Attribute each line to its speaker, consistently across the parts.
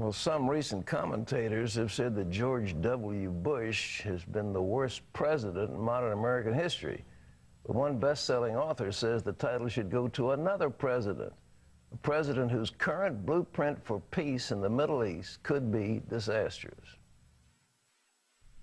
Speaker 1: Well, some recent commentators have said that George W. Bush has been the worst president in modern American history. But one best-selling author says the title should go to another president, a president whose current blueprint for peace in the Middle East could be disastrous.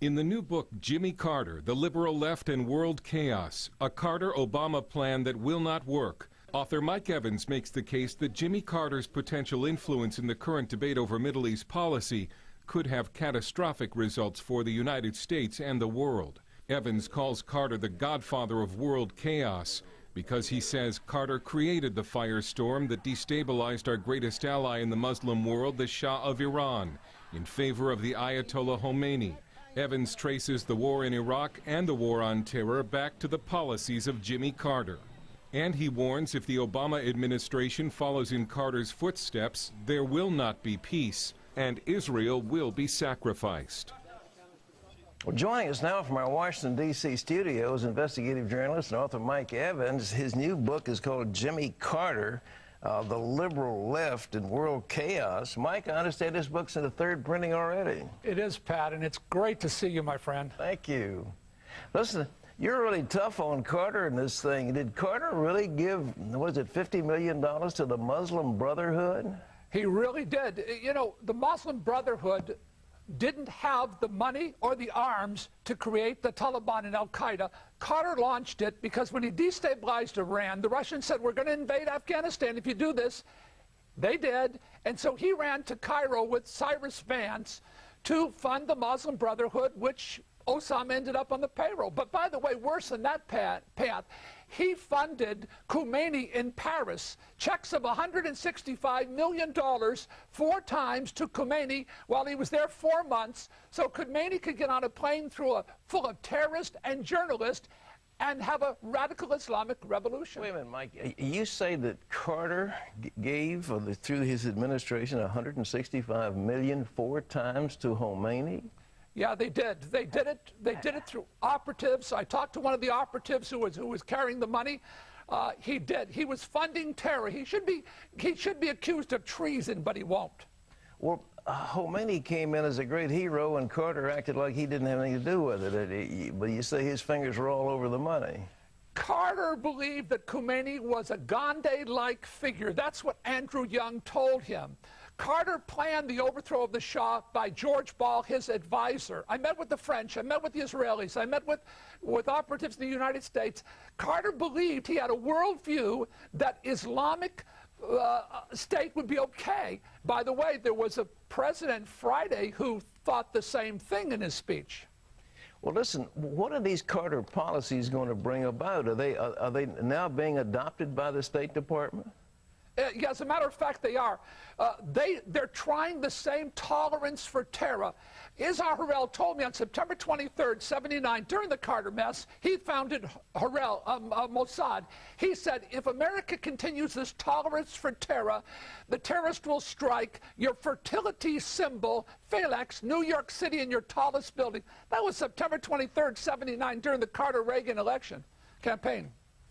Speaker 2: In the new book, Jimmy Carter, The Liberal Left and World Chaos, a Carter-Obama plan that will not work, author Mike Evans makes the case that Jimmy Carter's potential influence in the current debate over Middle East policy could have catastrophic results for the United States and the world. Evans calls Carter the godfather of world chaos because he says Carter created the firestorm that destabilized our greatest ally in the Muslim world, the Shah of Iran, in favor of the Ayatollah Khomeini. Evans traces the war in Iraq and the war on terror back to the policies of Jimmy Carter. And he warns if the Obama administration follows in Carter's footsteps, there will not be peace, and Israel will be sacrificed.
Speaker 1: Well, joining us now from our Washington, D.C. studios, investigative journalist and author Mike Evans. His new book is called Jimmy Carter, The Liberal Left and World Chaos. Mike, I understand this book's in the third printing already.
Speaker 3: It is, Pat, and it's great to see you, my friend.
Speaker 1: Thank you. Listen, you're really tough on Carter in this thing. Did Carter really give, was it $50 million to the Muslim Brotherhood?
Speaker 3: He really did. You know, the Muslim Brotherhood didn't have the money or the arms to create the Taliban and Al-Qaeda. Carter launched it because when he destabilized Iran, the Russians said, we're going to invade Afghanistan if you do this. They did. And so he ran to Cairo with Cyrus Vance to fund the Muslim Brotherhood, which Osama ended up on the payroll. But by the way, worse than that path, he funded Khomeini in Paris, checks of $165 million 4 times to Khomeini while he was there 4 months, so Khomeini could get on a plane full of terrorists and journalists and have a radical Islamic revolution.
Speaker 1: Wait a minute, Mike. You say that Carter gave, through his administration, $165 million 4 times to Khomeini?
Speaker 3: Yeah, they did. They did it through operatives. I talked to one of the operatives who was carrying the money. He did. He was funding terror. He should be accused of treason, but he won't.
Speaker 1: Well, Khomeini came in as a great hero, and Carter acted like he didn't have anything to do with it. But you say his fingers were all over the money.
Speaker 3: Carter believed that Khomeini was a Gandhi-like figure. That's what Andrew Young told him. Carter planned the overthrow of the Shah by George Ball, his advisor. I met with the French, I met with the Israelis, I met with operatives in the United States. Carter believed he had a worldview that Islamic state would be okay. By the way, there was a president Friday who thought the same thing in his speech.
Speaker 1: Well, listen, what are these Carter policies going to bring about? Are they now being adopted by the State Department?
Speaker 3: Yeah, as a matter of fact, they are. They're trying the same tolerance for terror. Izhar Harel told me on September 23rd, 79, during the Carter mess, he founded Mossad. He said, if America continues this tolerance for terror, the terrorist will strike your fertility symbol, Phalanx, New York City, in your tallest building. That was September 23rd, 79, during the Carter-Reagan election campaign.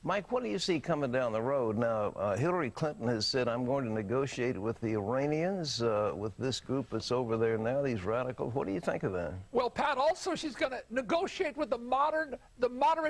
Speaker 1: Mike, what do you see coming down the road? Now, Hillary Clinton has said, I'm going to negotiate with the Iranians, with this group that's over there now, these radicals. What do you think of that?
Speaker 3: Well, Pat, also she's going to negotiate with the moderate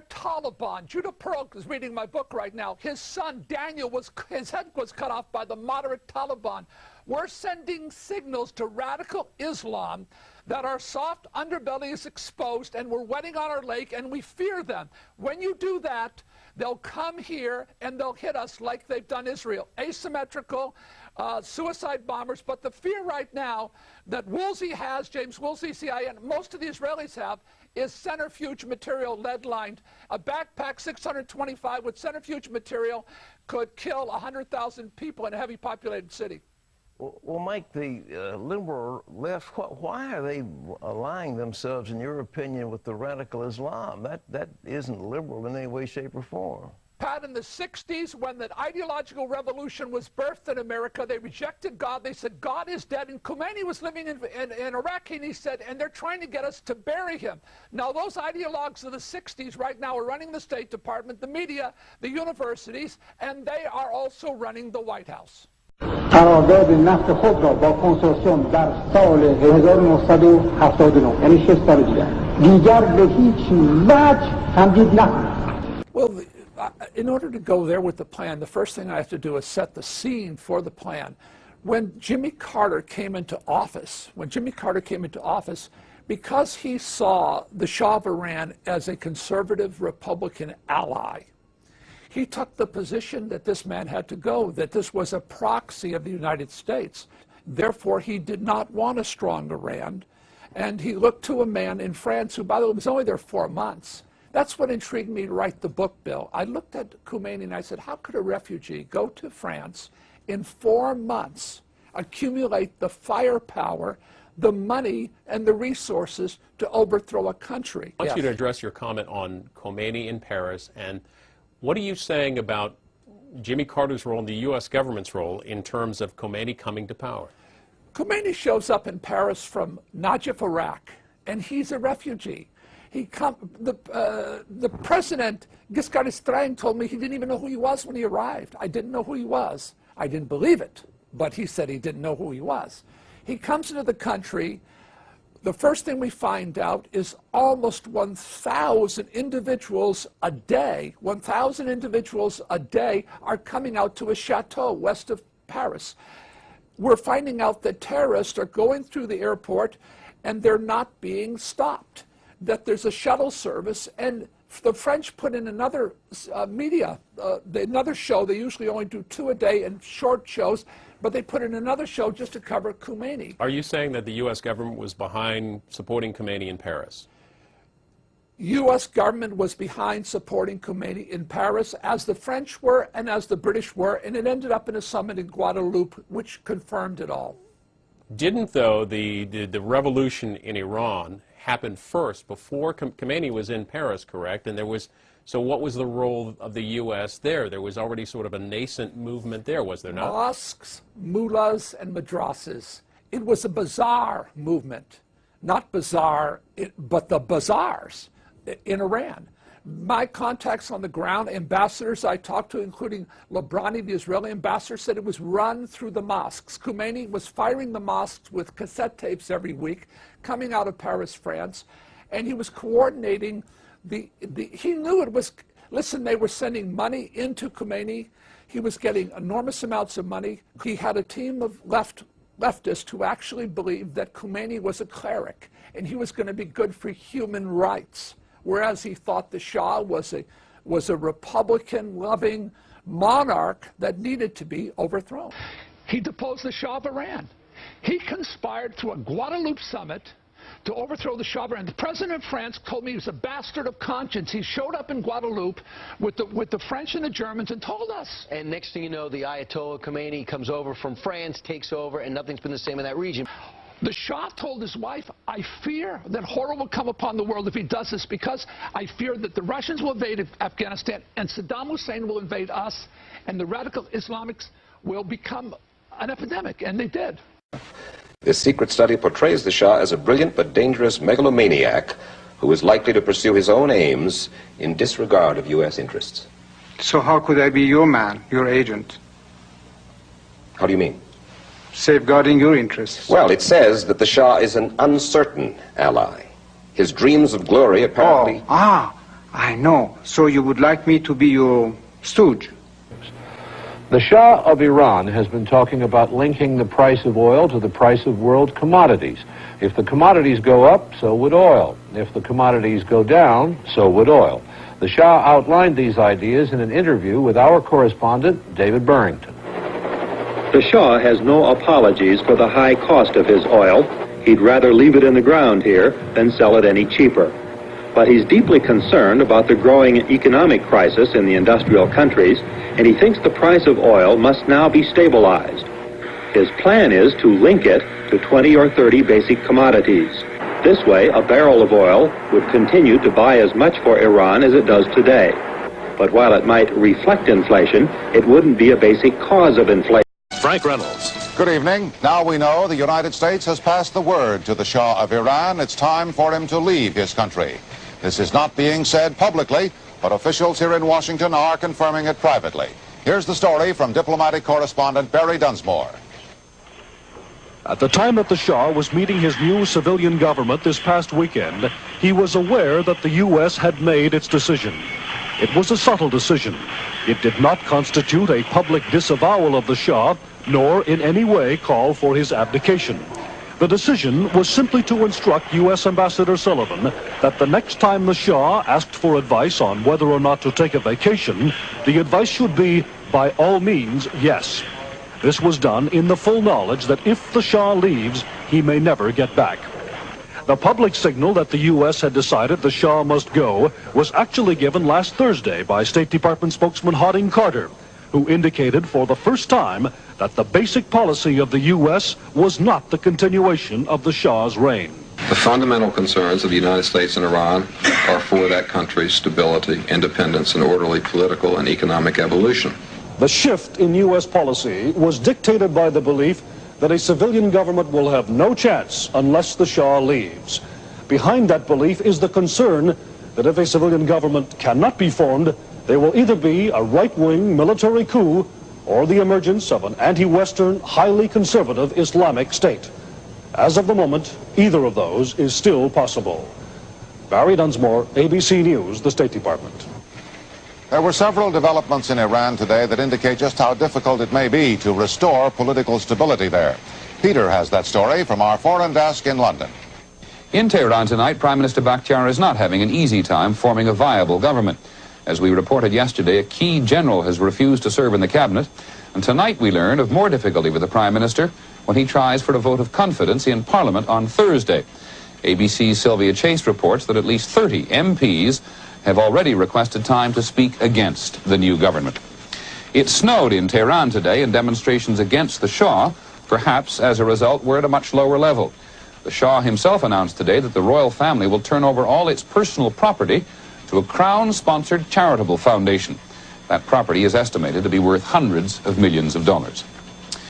Speaker 3: Taliban. Judah Pearl is reading my book right now. His son, Daniel, his head was cut off by the moderate Taliban. We're sending signals to radical Islam that our soft underbelly is exposed and we're wetting on our lake and we fear them. When you do that, they'll come here and they'll hit us like they've done Israel. Asymmetrical, suicide bombers. But the fear right now that Woolsey has, James Woolsey, CIA, and most of the Israelis have, is centrifuge material lead-lined. A backpack 625 with centrifuge material could kill 100,000 people in a heavy populated city.
Speaker 1: Well, Mike, the liberal left, why are they allying themselves, in your opinion, with the radical Islam? That isn't liberal in any way, shape, or form.
Speaker 3: Pat, in the 60s, when the ideological revolution was birthed in America, they rejected God. They said, God is dead. And Khomeini was living in Iraq, and he said, and they're trying to get us to bury him. Now, those ideologues of the 60s right now are running the State Department, the media, the universities, and they are also running the White House.
Speaker 4: قرارداد نفت خود را با کنسورسیوم در سال 1979 یعنی 6 سال دیگر به هیچ وجه تمدید نکنید.
Speaker 3: Well, in order to go there with the plan, the first thing I have to do is set the scene for the plan. When Jimmy Carter came into office, because he saw the Shah of Iran as a conservative Republican ally, he took the position that this man had to go, that this was a proxy of the United States. Therefore, he did not want a strong Iran, and he looked to a man in France who, by the way, was only there 4 months. That's what intrigued me to write the book, Bill. I looked at Khomeini and I said, how could a refugee go to France in 4 months, accumulate the firepower, the money, and the resources to overthrow a country?
Speaker 5: I want you to address your comment on Khomeini in Paris, and what are you saying about Jimmy Carter's role and the U.S. government's role in terms of Khomeini coming to power?
Speaker 3: Khomeini shows up in Paris from Najaf, Iraq, and he's a refugee. The president, Giscard d'Estaing, told me he didn't even know who he was when he arrived. I didn't know who he was. I didn't believe it, but he said he didn't know who he was. He comes into the country. The first thing we find out is almost 1,000 individuals a day, 1,000 individuals a day are coming out to a chateau west of Paris. We're finding out that terrorists are going through the airport and they're not being stopped, that there's a shuttle service, and the French put in another another show. They usually only do 2 a day and short shows, but they put in another show just to cover Khomeini.
Speaker 5: Are you saying that the U.S. government was behind supporting Khomeini in Paris?
Speaker 3: U.S. government was behind supporting Khomeini in Paris, as the French were and as the British were, and it ended up in a summit in Guadeloupe, which confirmed it all.
Speaker 5: Didn't, though, the revolution in Iran happen first before Khomeini was in Paris, correct? And there was, so what was the role of the U.S. there? There was already sort of a nascent movement there, was there not?
Speaker 3: Mosques, mullahs, and madrasas. It was a bazaar movement, not bazaar, but the bazaars in Iran. My contacts on the ground, ambassadors I talked to, including Labrani, the Israeli ambassador, said it was run through the mosques. Khomeini was firing the mosques with cassette tapes every week, coming out of Paris, France, and he was coordinating he knew it was, listen, they were sending money into Khomeini. He was getting enormous amounts of money. He had a team of leftists who actually believed that Khomeini was a cleric, and he was going to be good for human rights, whereas he thought the Shah was a Republican-loving monarch that needed to be overthrown. He deposed the Shah of Iran. He conspired through a Guadeloupe summit to overthrow the Shah of Iran. The president of France told me he was a bastard of conscience. He showed up in Guadeloupe with the French and the Germans and told us.
Speaker 6: And next thing you know, the Ayatollah Khomeini comes over from France, takes over, and nothing's been the same in that region.
Speaker 3: The Shah told his wife, I fear that horror will come upon the world if he does this, because I fear that the Russians will invade Afghanistan and Saddam Hussein will invade us, and the radical Islamics will become an epidemic, and they did.
Speaker 7: This secret study portrays the Shah as a brilliant but dangerous megalomaniac who is likely to pursue his own aims in disregard of U.S. interests.
Speaker 4: So how could I be your man, your agent?
Speaker 7: How do you mean?
Speaker 4: Safeguarding your interests.
Speaker 7: Well, it says that the Shah is an uncertain ally. His dreams of glory apparently...
Speaker 4: I know. So you would like me to be your stooge?
Speaker 8: The Shah of Iran has been talking about linking the price of oil to the price of world commodities. If the commodities go up, so would oil. If the commodities go down, so would oil. The Shah outlined these ideas in an interview with our correspondent, David Burrington.
Speaker 9: The Shah has no apologies for the high cost of his oil. He'd rather leave it in the ground here than sell it any cheaper. But he's deeply concerned about the growing economic crisis in the industrial countries, and he thinks the price of oil must now be stabilized. His plan is to link it to 20 or 30 basic commodities. This way, a barrel of oil would continue to buy as much for Iran as it does today. But while it might reflect inflation, it wouldn't be a basic cause of inflation.
Speaker 10: Frank Reynolds.
Speaker 11: Good evening. Now we know the United States has passed the word to the Shah of Iran. It's time for him to leave his country. This is not being said publicly, but officials here in Washington are confirming it privately. Here's the story from diplomatic correspondent Barry Dunsmore.
Speaker 10: At the time that the Shah was meeting his new civilian government this past weekend, he was aware that the U.S. had made its decision. It was a subtle decision. It did not constitute a public disavowal of the Shah, nor in any way call for his abdication. The decision was simply to instruct U.S. Ambassador Sullivan that the next time the Shah asked for advice on whether or not to take a vacation, the advice should be, by all means, yes. This was done in the full knowledge that if the Shah leaves, he may never get back. The public signal that the U.S. had decided the Shah must go was actually given last Thursday by State Department spokesman Hodding Carter, who indicated for the first time that the basic policy of the U.S. was not the continuation of the Shah's reign.
Speaker 7: The fundamental concerns of the United States and Iran are for that country's stability, independence, and orderly political and economic evolution.
Speaker 10: The shift in U.S. policy was dictated by the belief that a civilian government will have no chance unless the Shah leaves. Behind that belief is the concern that if a civilian government cannot be formed, there will either be a right-wing military coup or the emergence of an anti-Western, highly conservative Islamic state. As of the moment, either of those is still possible. Barry Dunsmore, ABC News, the State Department.
Speaker 11: There were several developments in Iran today that indicate just how difficult it may be to restore political stability there. Peter has that story from our foreign desk in London.
Speaker 12: In Tehran tonight, Prime Minister Bakhtiar is not having an easy time forming a viable government. As we reported yesterday, a key general has refused to serve in the cabinet, and tonight we learn of more difficulty with the Prime Minister when he tries for a vote of confidence in Parliament on Thursday. ABC's Sylvia Chase reports that at least 30 MPs have already requested time to speak against the new government. It snowed in Tehran today, and demonstrations against the Shah, perhaps as a result, were at a much lower level. The Shah himself announced today that the royal family will turn over all its personal property to a Crown-sponsored charitable foundation. That property is estimated to be worth hundreds of millions of dollars.